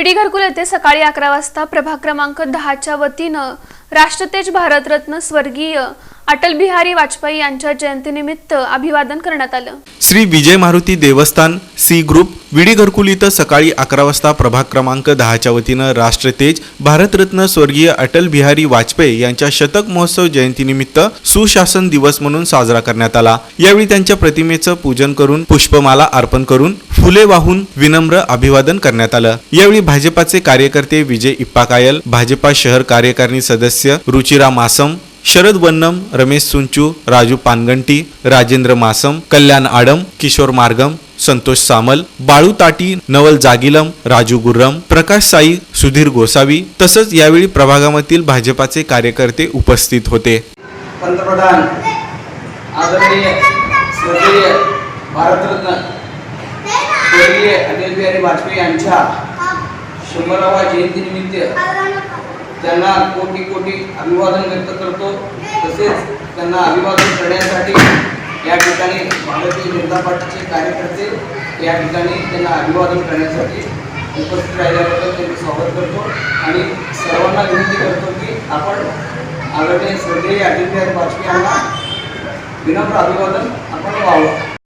विडी घरकुल येथे सकाळी 11 वाजता प्रभाग क्रमांक 10च्या वतीनं राष्ट्रतेज भारतरत्न स्वर्गीय अटल बिहारी वाजपेयी यांच्या जयंतीनिमित्त अभिवादन करण्यात आलं। श्री विजय मारुती देवस्थान सी ग्रुप विडी घरकुल इथं सकाळी 11 वाजता प्रभाग क्रमांक 10च्या वतीनं राष्ट्रतेज भारतरत्न स्वर्गीय अटल बिहारी वाजपेयी यांच्या शतक महोत्सव जयंतीनिमित्त सुशासन दिवस म्हणून साजरा करण्यात आला। यावेळी त्यांच्या प्रतिमेचं पूजन करून पुष्पमाला अर्पण करून फुले वाहून विनम्र अभिवादन करण्यात आलं। यावेळी भाजपाचे कार्यकर्ते विजय इप्पाकायल, भाजपा शहर कार्यकारिणी सदस्य रुचिरा मासम, शरद वन्नम, रमेश सुंचू, राजू पानगंटी, राजेंद्र मासम, कल्याण आडम, किशोर मार्गम, संतोष सामल, बाळू ताटी, नवल जागिलम, राजू गुर्रम, प्रकाश साई, सुधीर गोसावी तसंच यावेळी प्रभागामधील भाजपाचे कार्यकर्ते उपस्थित होते। पंतप्रधान आदरणीय स्वर्गीय भारतरत्न स्वर्गीय अटल बिहारी वाजपेयी यांच्या 100व्या जयंतीनिमित्त त्यांना कोटी कोटी अभिवादन व्यक्त करतो। तसेच त्यांना अभिवादन करण्यासाठी या ठिकाणी भारतीय जनता पार्टीचे कार्यकर्ते या ठिकाणी त्यांना अभिवादन करण्यासाठी उपस्थित राहिल्याबद्दल त्यांचे स्वागत करतो आणि सर्वांना विनंती करतो की आपण आदरणीय स्वर्गीय अटल बिहारी वाजपेयी यांना विनम्र अभिवादन आपण व्हावं।